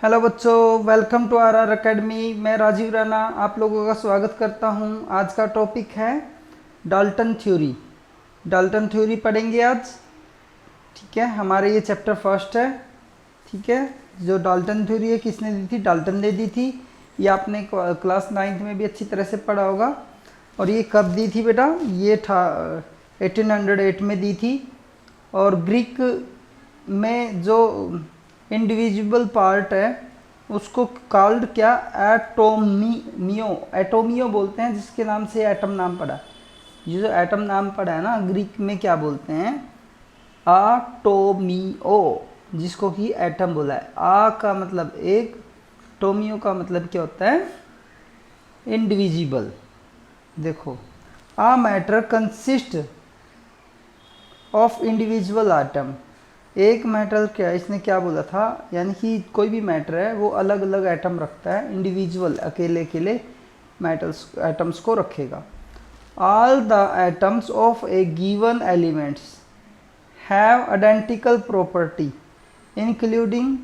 Hello बच्चों, welcome to are academy. मैं राजीव राणा आप लोगों का स्वागत करता हूं। आज का टॉपिक है डाल्टन थ्योरी। डाल्टन थ्योरी पढ़ेंगे आज। ठीक है, हमारे ये चैप्टर फर्स्ट है। ठीक है, जो डाल्टन थ्योरी है किसने दी थी? डाल्टन ने दी थी। ये आपने क्लास 9th में भी अच्छी तरह से पढ़ा होगा। और ये कब दी थी बेटा? ये था 1808 में दी थी। और ग्रीक में जो इंडिविजुअल पार्ट है उसको कॉल्ड क्या? एटोमियो। एटोमियो बोलते हैं, जिसके नाम से एटम नाम पड़ा। ये जो एटम नाम पड़ा है ना, ग्रीक में क्या बोलते हैं? आटोमियो, जिसको कि एटम बोला है। आ का मतलब एक, टोमियो का मतलब क्या होता है? इंडिविजिबल। देखो, a matter consist of individual atom. एक मैटर क्या, इसने क्या बोला था? यानी कि कोई भी मैटर है वो अलग अलग एटम रखता है, इंडिविजुअल अकेले अकेले मेटल्स एटम्स को रखेगा। All the atoms of A given elements have identical property including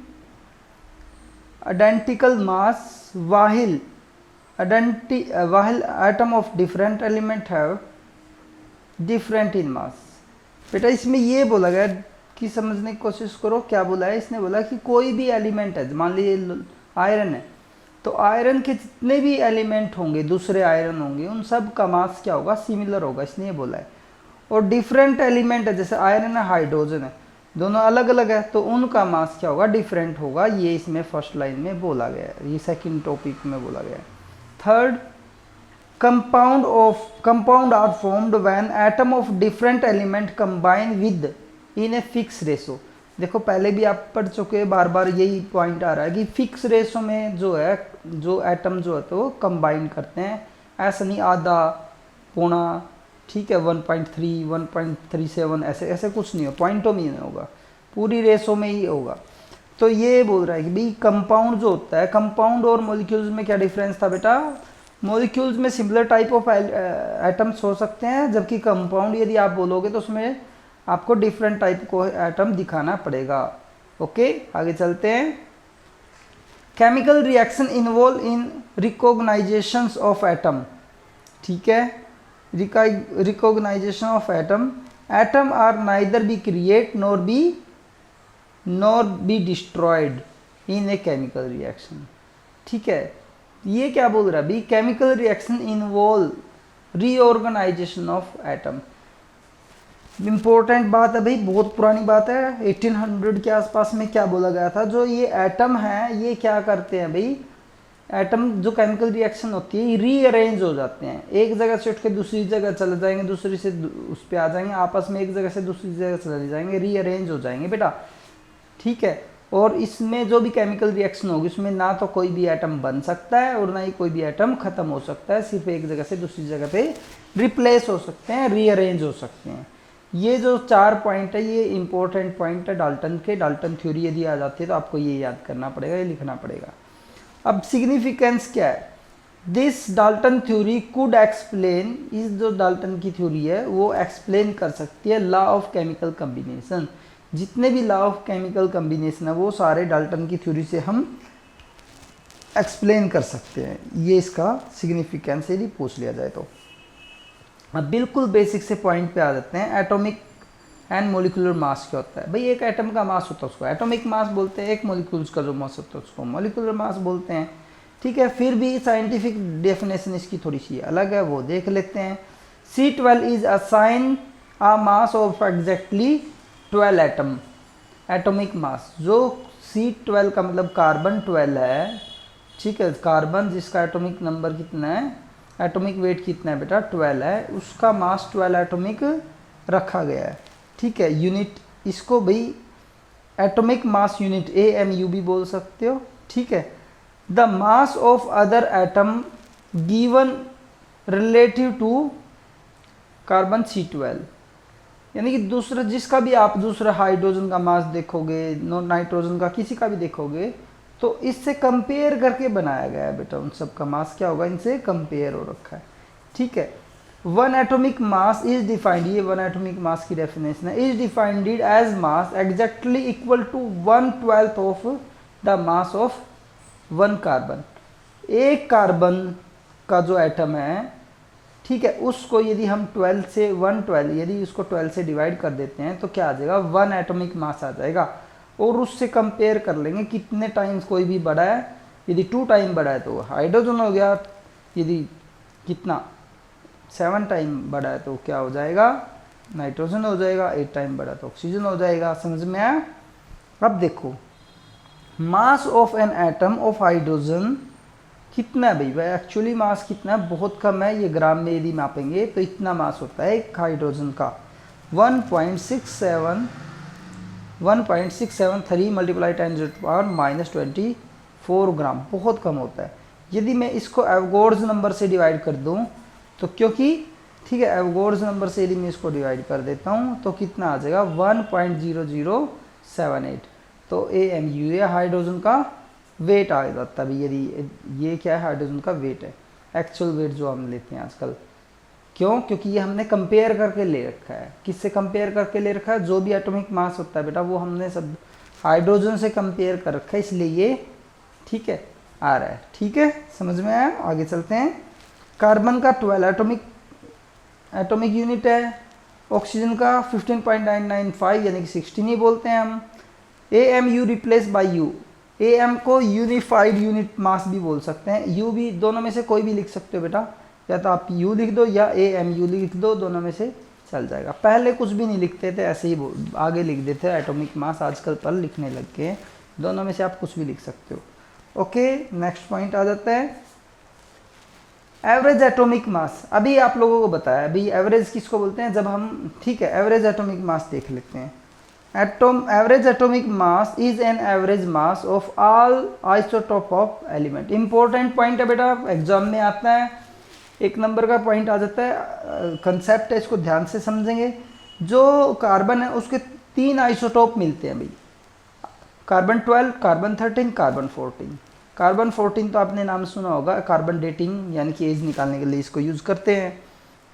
identical mass, while atom of different element have different in mass। बेटा इसमें ये बोला गया कि समझने की कोशिश करो क्या बोला है। इसने बोला कि कोई भी एलिमेंट है, मान लीजिए आयरन है, तो आयरन के जितने भी एलिमेंट होंगे, दूसरे आयरन होंगे, उन सब का मास क्या होगा? सिमिलर होगा, इसने ये बोला है। और डिफरेंट एलिमेंट है, जैसे आयरन है, हाइड्रोजन है, दोनों अलग अलग है, तो उनका मास क्या होगा? डिफरेंट होगा। ये इसमें फर्स्ट लाइन में बोला गया है, ये सेकंड टॉपिक में बोला गया है। Third, compound are formed when atom of different element combine with in a fixed ratio। देखो पहले भी आप पढ़ चुके हैं, बार बार यही पॉइंट आ रहा है कि फिक्स रेशो में जो है, जो एटम जो है तो वो कंबाइन करते हैं। ऐसा नहीं आधा पौना, ठीक है, 1.3 1.37 ऐसे ऐसे कुछ नहीं हो, पॉइंटों में नहीं होगा, पूरी रेशो में ही होगा। तो ये बोल रहा है कि भाई कंपाउंड जो होता है, कंपाउंड और मॉलिक्यूल्स में क्या डिफरेंस था बेटा? मॉलिक्यूल्स में सिमिलर टाइप ऑफ एटम्स हो सकते हैं, जबकि कंपाउंड यदि आप बोलोगे तो उसमें आपको डिफरेंट टाइप को एटम दिखाना पड़ेगा। ओके, आगे चलते हैं। Chemical reaction involve in recognisation of atom. ठीक है, recognisation of atom. Atom are neither be create nor be destroyed in a chemical reaction. ठीक है, ये क्या बोल रहा है भाई? Chemical reaction involve reorganisation of atom. Important बात है भाई, बहुत पुरानी बात है। 1800 के आसपास में क्या बोला गया था? जो ये एटम है ये क्या करते हैं भाई? एटम जो केमिकल रिएक्शन होती है, रीअरेंज हो जाते हैं, एक जगह से उठ के दूसरी जगह चले जाएंगे, दूसरी से उस पर आ जाएंगे, आपस में एक जगह से दूसरी जगह चले जाएंगे, रीअरेंज हो जाएंगे बेटा। ठीक है, और इसमें जो भी केमिकल रिएक्शन होगी उसमें ना तो कोई भी एटम बन सकता है और ना ही कोई भी एटम खत्म हो सकता है, सिर्फ एक जगह से दूसरी जगह पे रिप्लेस हो सकते हैं, रीअरेंज हो सकते हैं। ये जो 4 पॉइंट है ये इंपॉर्टेंट पॉइंट है डाल्टन के। डाल्टन थ्योरी यदि आ जाती है तो आपको ये याद करना पड़ेगा, ये लिखना पड़ेगा। अब सिग्निफिकेंस क्या है? This Dalton theory could explain, इस जो डाल्टन की थ्योरी है वो एक्सप्लेन कर सकती है लॉ ऑफ केमिकल कम्बिनेशन। जितने भी लॉ ऑफ केमिकल कम्बिनेशन है वो सारे डाल्टन की थ्योरी से हम एक्सप्लेन कर सकते हैं। ये इसका सिग्निफिकेंस यदि पूछ लिया जाए तो। अब बिल्कुल बेसिक से पॉइंट पे आ जाते हैं। एटॉमिक एंड मोलिकुलर मास क्या होता है भाई? एक एटम का मास होता है उसको एटॉमिक मास बोलते हैं, एक मोलिक्यूल्स का जो मास होता है उसको मोलिकुलर मास बोलते हैं। ठीक है, फिर भी साइंटिफिक डेफिनेशन इसकी थोड़ी सी अलग है, वो देख लेते हैं। C12 is assign a mass of exactly 12 atom. Atomic mass जो C12 का मतलब कार्बन 12 है, ठीक है, कार्बन जिसका एटॉमिक नंबर कितना है, एटॉमिक वेट कितना है बेटा? 12 है, उसका मास 12 एटॉमिक रखा गया है। ठीक है, यूनिट इसको भाई एटॉमिक मास यूनिट AMU भी बोल सकते हो। ठीक है, the mass of other atom given relative to carbon C12, यानी कि दूसरा जिसका भी आप दूसरा हाइड्रोजन का मास देखोगे, नाइट्रोजन का, किसी का भी देखोगे तो इससे कंपेयर करके बनाया गया है बेटा। उन सब का मास क्या होगा? इनसे कंपेयर हो रखा है। ठीक है, one atomic mass is defined, ये वन एटॉमिक मास की डेफिनेशन है, is defined as mass exactly equal to 1/12 of the mass of one carbon. एक कार्बन का जो एटम है, ठीक है, उसको यदि हम 12 से 112 यदि उसको 12 से डिवाइड कर देते हैं तो क्या आ जाएगा, 1 एटॉमिक मास आ जाएगा। और उससे कंपेयर कर लेंगे कितने टाइम्स कोई भी बड़ा है, यदि 2 टाइम बड़ा है तो हाइड्रोजन हो गया, यदि कितना 7 टाइम बड़ा है तो क्या हो जाएगा, नाइट्रोजन हो जाएगा, 8 टाइम बड़ा तो ऑक्सीजन हो जाएगा। समझ में आया? अब देखो mass of an atom of hydrogen कितना है भाई, एक्चुअली मास कितना है, बहुत कम है, ये ग्राम में यदि मापेंगे तो इतना मास होता है एक हाइड्रोजन का 1.673 मल्टीप्लाई 10⁻⁻24 ग्राम, बहुत कम होता है। यदि मैं इसको एवगोर्ड्स नंबर से डिवाइड कर दूं तो, क्योंकि ठीक है एवगोर्ड्स नंबर से यदि मैं इसको डिवाइड कर देता हूं तो कितना आ जाएगा 1.0078, तो AMU या हाइड्रोजन का वेट आ जाता है। यदि ये क्या है, हाइड्रोजन का वेट है, एक्चुअल वेट जो हम लेते हैं आजकल। क्यों? क्योंकि ये हमने कंपेयर करके ले रखा है। किससे कंपेयर करके ले रखा है? जो भी एटॉमिक मास होता है बेटा वो हमने सब हाइड्रोजन से कंपेयर कर रखा है, इसलिए ये ठीक है आ रहा है। ठीक है, समझ में आया? आगे चलते हैं। कार्बन का 12 एटॉमिक यूनिट है, ऑक्सीजन का 15.995 यानी कि 16 ही बोलते हैं हम। AMU replace by U, AM को यूनिफाइड यूनिट मास भी बोल सकते हैं, U भी, दोनों में से कोई भी लिख सकते हो बेटा, या तो आप U लिख दो या AMU लिख दो, दोनों में से चल जाएगा। पहले कुछ भी नहीं लिखते थे, ऐसे ही आगे लिख देते हैं एटॉमिक मास, आजकल पर लिखने लग गए, दोनों में से आप कुछ भी लिख सकते हो। ओके, नेक्स्ट पॉइंट आ जाता है एवरेज एटॉमिक मास। अभी आप लोगों को बताया, अभी एवरेज किसको बोलते हैं, जब हम ठीक है एवरेज एटॉमिक मास देख लेते हैं। Average atomic mass is an average mass of all isotope of element. Important point है बेटा, एग्जाम में आता है, 1 नंबर का पॉइंट आ जाता है, कंसेप्ट है, इसको ध्यान से समझेंगे। जो कार्बन है उसके 3 आइसोटोप मिलते हैं भाई, कार्बन 12, कार्बन 13, कार्बन 14। कार्बन 14 तो आपने नाम सुना होगा, कार्बन डेटिंग यानी कि एज निकालने के लिए इसको यूज़ करते हैं।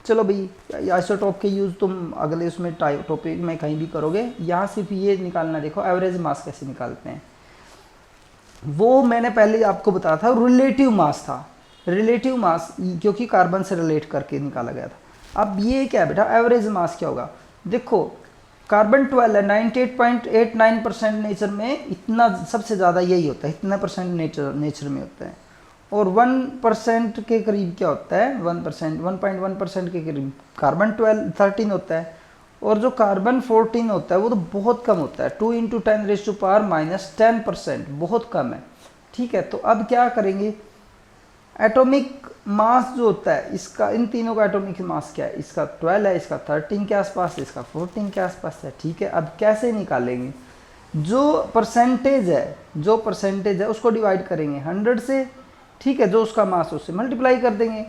चलो भाई आइसोटोप के यूज़ तुम अगले उसमें टॉपिक में कहीं भी करोगे, यहाँ सिर्फ ये निकालना, देखो एवरेज मास कैसे निकालते हैं। वो मैंने पहले आपको बताया था, रिलेटिव मास था, रिलेटिव मास क्योंकि कार्बन से रिलेट करके निकाला गया था। अब ये क्या है बेटा, एवरेज मास क्या होगा, देखो कार्बन 12 है, 98.89% नेचर में, इतना सबसे ज़्यादा यही होता है, इतना परसेंट नेचर में होता है। और 1% के करीब क्या होता है, 1%, 1.1% के करीब कार्बन 13 होता है। और जो कार्बन 14 होता है वो तो बहुत कम होता है, 2 × 10⁻⁻10%, बहुत कम है। ठीक है, तो अब क्या करेंगे, एटॉमिक मास जो होता है इसका, इन तीनों का एटॉमिक मास क्या है, इसका 12 है, इसका 13 के आसपास है, इसका 14 के आसपास है। ठीक है, अब कैसे निकालेंगे, जो परसेंटेज है उसको डिवाइड करेंगे 100 से, ठीक है, जो उसका मास उससे मल्टीप्लाई कर देंगे।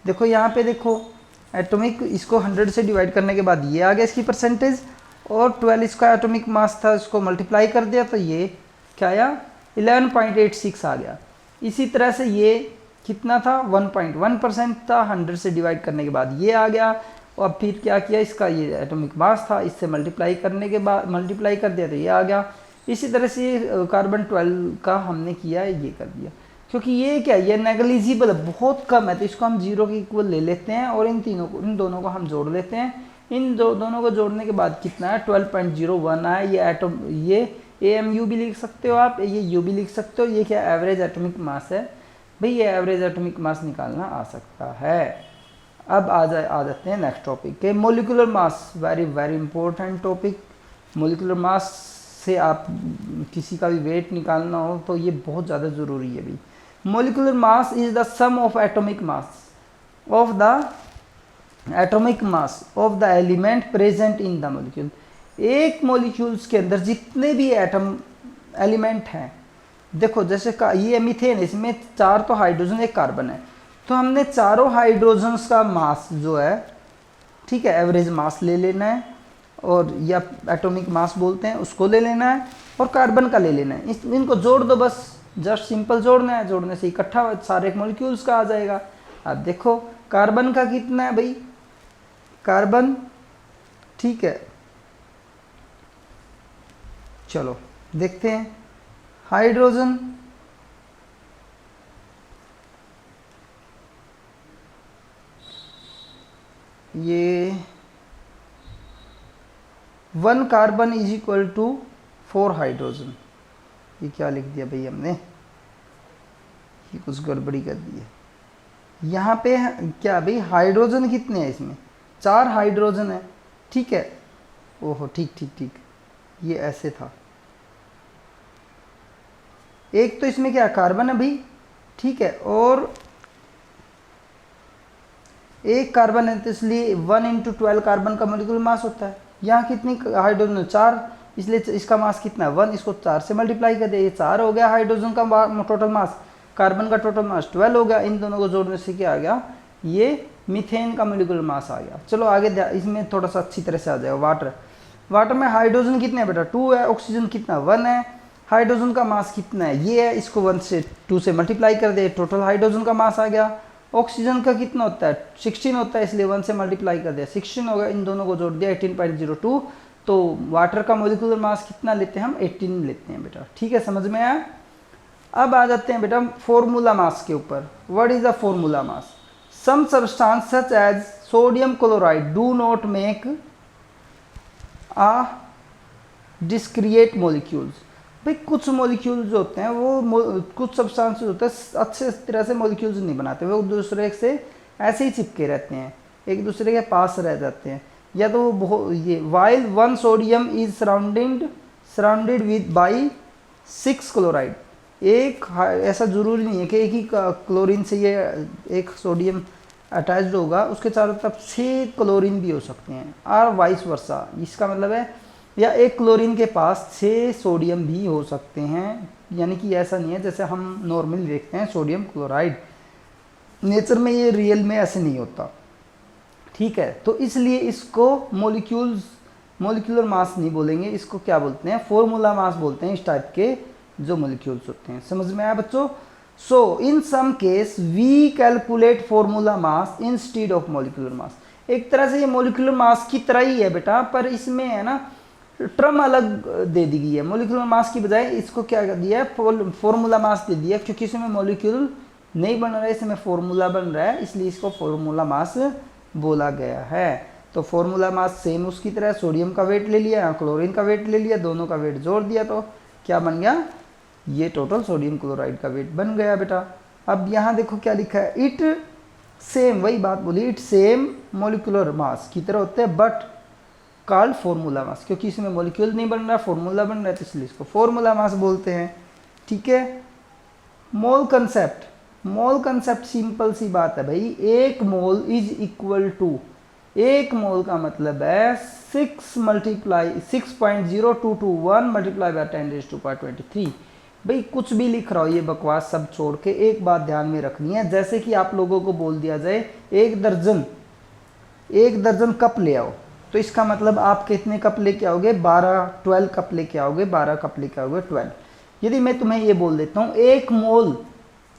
देखो यहाँ पे देखो एटॉमिक, इसको 100 से डिवाइड करने के बाद ये आ गया इसकी परसेंटेज, और 12 इसका एटॉमिक मास था, इसको मल्टीप्लाई कर दिया तो ये क्या आया, 11.86 आ गया। इसी तरह से ये कितना था, 1.1% था, 100 से डिवाइड करने के बाद ये आ गया। और फिर क्या किया, इसका ये एटॉमिक मास था, इससे मल्टीप्लाई करने के बाद मल्टीप्लाई कर दिया तो ये आ गया। इसी तरह से कार्बन 12 का हमने किया है, ये कर दिया, क्योंकि ये क्या है, ये नेगलिजिबल है, बहुत कम है, तो इसको हम 0 के इक्वल ले लेते हैं और इन दोनों को हम जोड़ लेते हैं। इन दोनों को जोड़ने के बाद कितना है, 12.01 है। ये एटम, ये AMU भी लिख सकते हो आप, ये U भी लिख सकते हो। ये क्या एवरेज एटॉमिक मास है भाई, ये एवरेज एटॉमिक मास निकालना आ सकता है। अब आ जाते हैं नेक्स्ट टॉपिक के, molecular mass. Very very important topic. Molecular mass से आप किसी का भी वेट निकालना हो तो ये बहुत ज़्यादा ज़रूरी है भाई। Molecular mass is the sum of atomic mass of the element present in the molecule. एक मोलिक्यूल्स के अंदर जितने भी एटम एलिमेंट हैं, देखो जैसे ये मीथेन, इसमें 4 तो हाइड्रोजन 1 कार्बन है, तो हमने चारों हाइड्रोजन्स का मास जो है, ठीक है, एवरेज मास ले लेना है, और या एटॉमिक मास बोलते हैं उसको ले लेना है, और कार्बन का ले लेना है। इनको जोड़ दो बस, जस्ट सिंपल जोड़ना है, जोड़ने से इकट्ठा सारे मॉलिक्यूल्स का आ जाएगा। अब देखो कार्बन का कितना है भाई, कार्बन, ठीक है, चलो देखते हैं। हाइड्रोजन ये 1 carbon is equal to 4 hydrogen. ये क्या लिख दिया भाई हमने, ये कुछ गड़बड़ी कर दी है। यहाँ पे क्या भाई हाइड्रोजन कितने हैं इसमें, 4 हाइड्रोजन है, ठीक है। ओहो ठीक ठीक ठीक, ये ऐसे था। एक तो इसमें क्या कार्बन है भाई, ठीक है, और एक कार्बन है तो इसलिए 1 × 12 कार्बन का मोलिकुलर मास होता है। यहाँ कितनी हाइड्रोजन, 4, इसलिए इसका मास कितना है 1, इसको 4 से मल्टीप्लाई कर दिया, ये 4 हो गया हाइड्रोजन का टोटल मास, कार्बन का टोटल मास 12 हो गया। इन दोनों को जोड़ने से क्या आ गया, ये मीथेन का मोलिकुलर मास आ गया। चलो आगे इसमें थोड़ा सा अच्छी तरह से आ जाएगा। वाटर में हाइड्रोजन कितने है बेटा, 2 है, ऑक्सीजन कितना 1 है, हाइड्रोजन का मास कितना है ये है, इसको 1 से 2 से मल्टीप्लाई कर दे, टोटल हाइड्रोजन का मास आ गया। ऑक्सीजन का कितना होता है 16 होता है, इसलिए 1 से मल्टीप्लाई कर दिया 16 हो गया, इन दोनों को जोड़ दिया 18.02। तो वाटर का मोलिकुलर मास कितना लेते हैं हम, 18 लेते हैं बेटा, ठीक है, समझ में आया। अब आ जाते हैं बेटा फॉर्मूला मास के ऊपर। What is the formula mass, some substance such as sodium chloride do not make a discrete molecules. भाई कुछ मॉलिक्यूल्स जो होते हैं वो कुछ सब्सटेंसेस होते हैं अच्छे तरह से मॉलिक्यूल्स नहीं बनाते, वो दूसरे से ऐसे ही चिपके रहते हैं, एक दूसरे के पास रह जाते हैं। या तो वो ये while 1 sodium is surrounded with by 6 chloride. एक ऐसा जरूरी नहीं है कि एक ही क्लोरीन से ये एक सोडियम अटैच्ड होगा, उसके चारों तरफ 6 क्लोरीन भी हो सकते हैं, और वाइस वर्सा। इसका मतलब है या एक क्लोरीन के पास 6 सोडियम भी हो सकते हैं, यानी कि ऐसा नहीं है जैसे हम नॉर्मली देखते हैं सोडियम क्लोराइड, नेचर में ये रियल में ऐसे नहीं होता, ठीक है। तो इसलिए इसको मोलिक्यूलर मास नहीं बोलेंगे, इसको क्या बोलते हैं, फॉर्मूला मास बोलते हैं इस टाइप के जो मोलिक्यूल्स होते हैं। समझ में आया बच्चों। So in some case we calculate formula mass instead of molecular mass. एक तरह से ये मोलिकुलर मास की तरह ही है बेटा, पर इसमें है ना टर्म अलग दे दी गई है। मोलिकुलर मास की बजाय इसको क्या कर दिया है, फॉर्मूला मास दे दिया, क्योंकि इसमें मोलिक्यूल नहीं बन रहा है, इसमें फॉर्मूला बन रहा है, इसलिए इसको फॉर्मूला मास बोला गया है। तो फॉर्मूला मास सेम उसकी तरह, सोडियम का वेट ले लिया, क्लोरीन का वेट ले लिया, दोनों का वेट जोड़ दिया, तो क्या बन गया, ये टोटल सोडियम क्लोराइड का वेट बन गया बेटा। अब यहाँ देखो क्या लिखा है, इट सेम, वही बात बोली, इट सेम मोलिकुलर मास की तरह होते हैं, बट कॉल्ड फॉर्मूला मास, क्योंकि इसमें मोलिक्यूल नहीं बन रहा, फॉर्मूला बन रहा है, तो इसलिए इसको फॉर्मूला मास बोलते हैं, ठीक है। मोल कंसेप्ट सिंपल सी बात है भाई, एक मोल इज इक्वल टू, एक मोल का मतलब है 6.0221 मल्टीप्लाई बाय 10⁻23। भाई कुछ भी लिख रहा हो, ये बकवास सब छोड़ के एक बात ध्यान में रखनी है, जैसे कि आप लोगों को बोल दिया जाए एक दर्जन कप ले आओ, तो इसका मतलब आप कितने कप लेके आओगे, 12 कप लेके आओगे, 12 कप लेके आओगे 12। यदि मैं तुम्हें ये बोल देता हूँ एक मोल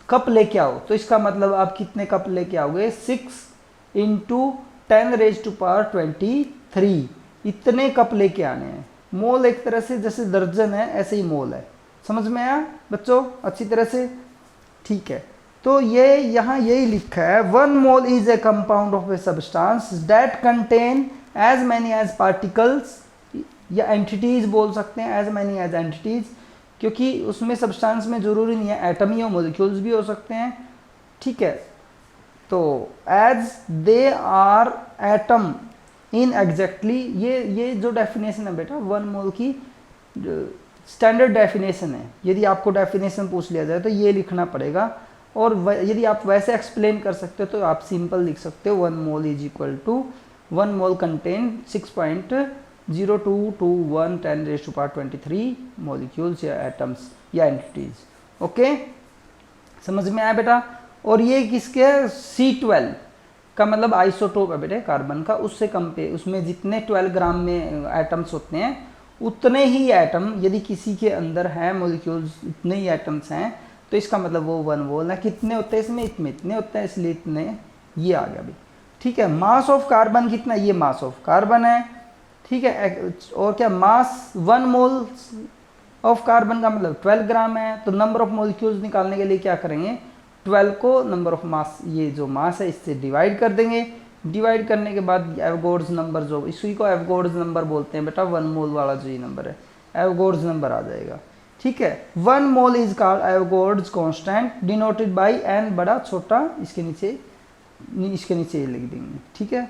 कप लेके आओ, तो इसका मतलब आप कितने कप लेके आओगे, 6 × 10⁻23, इतने कप लेके आने हैं। मोल एक तरह से जैसे दर्जन है, ऐसे ही मोल है। समझ में आया बच्चों अच्छी तरह से, ठीक है। तो ये यहाँ यही लिखा है, 1 mole is a compound of a substance that contain as many as particles, या एंटिटीज बोल सकते हैं, एज मैनी एज एंटिटीज, क्योंकि उसमें सब्सटेंस में जरूरी नहीं है एटम ही हो, मोलिक्यूल्स भी हो सकते हैं, ठीक है। तो as they are atom in exactly, ये जो डेफिनेशन है बेटा 1 मोल की स्टैंडर्ड डेफिनेशन है। यदि आपको डेफिनेशन पूछ लिया जाए तो ये लिखना पड़ेगा, और यदि आप वैसे एक्सप्लेन कर सकते हो तो आप सिंपल लिख सकते हो 1 mole is equal to 1 mole contain 6.0221 10⁻23 molecules या एटम्स या एंटिटीज। ओके समझ में आया बेटा। और ये किसके C12 का मतलब आइसोटोप है बेटे कार्बन का, उससे कम पे, उसमें जितने 12 ग्राम में एटम्स होते हैं उतने ही एटम यदि किसी के अंदर है मॉलिक्यूल्स, उतने ही एटम्स हैं, तो इसका मतलब वो 1 मोल है। कितने होते हैं इसमें, इतने होते हैं, इसलिए इतने, ये आ गया भाई, ठीक है। मास ऑफ कार्बन कितना, ये मास ऑफ कार्बन है, ठीक है। और क्या मास 1 मोल ऑफ कार्बन का मतलब 12 ग्राम है, तो नंबर ऑफ मॉलिक्यूल्स निकालने के लिए क्या करेंगे, 12 को नंबर ऑफ मास, ये जो मास है इससे डिवाइड कर देंगे। डिवाइड करने के बाद एवगोड्स नंबर, जो इसी को एवगोड्स नंबर बोलते हैं बेटा, 1 मोल वाला जो ये नंबर है एवगोड्स नंबर आ जाएगा। ठीक है, 1 mole is called Avogadro's constant denoted by N बड़ा छोटा, इसके नीचे ये लिख देंगे। ठीक है,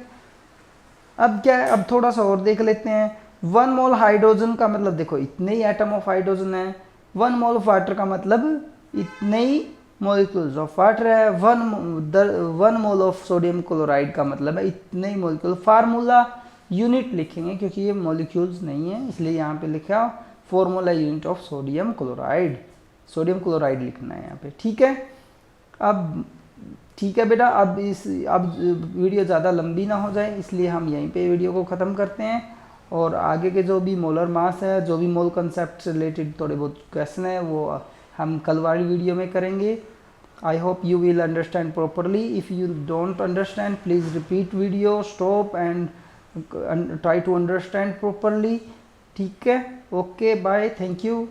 अब क्या है, अब थोड़ा सा और देख लेते हैं। 1 मोल हाइड्रोजन का मतलब देखो इतने ही एटम ऑफ हाइड्रोजन है। 1 मोल ऑफ वाटर का मतलब इतने ही मॉलिक्यूल्स ऑफ वाटर है। 1 मोल ऑफ सोडियम क्लोराइड का मतलब है इतने ही मॉलिक्यूल। फार्मूला यूनिट लिखेंगे क्योंकि ये मॉलिक्यूल्स नहीं है, इसलिए यहाँ पे लिखा formula unit of sodium chloride. Sodium chloride लिखना है यहाँ पे। ठीक है, अब ठीक है बेटा, अब वीडियो ज़्यादा लंबी ना हो जाए इसलिए हम यहीं पे वीडियो को ख़त्म करते हैं, और आगे के जो भी मोलर मास है, जो भी मोल कंसेप्ट से रिलेटेड थोड़े बहुत क्वेश्चन है वो हम कल वाली वीडियो में करेंगे। I hope you will understand properly. If you don't understand please repeat video, stop and try to understand properly. ठीक है, ओके बाय, थैंक यू।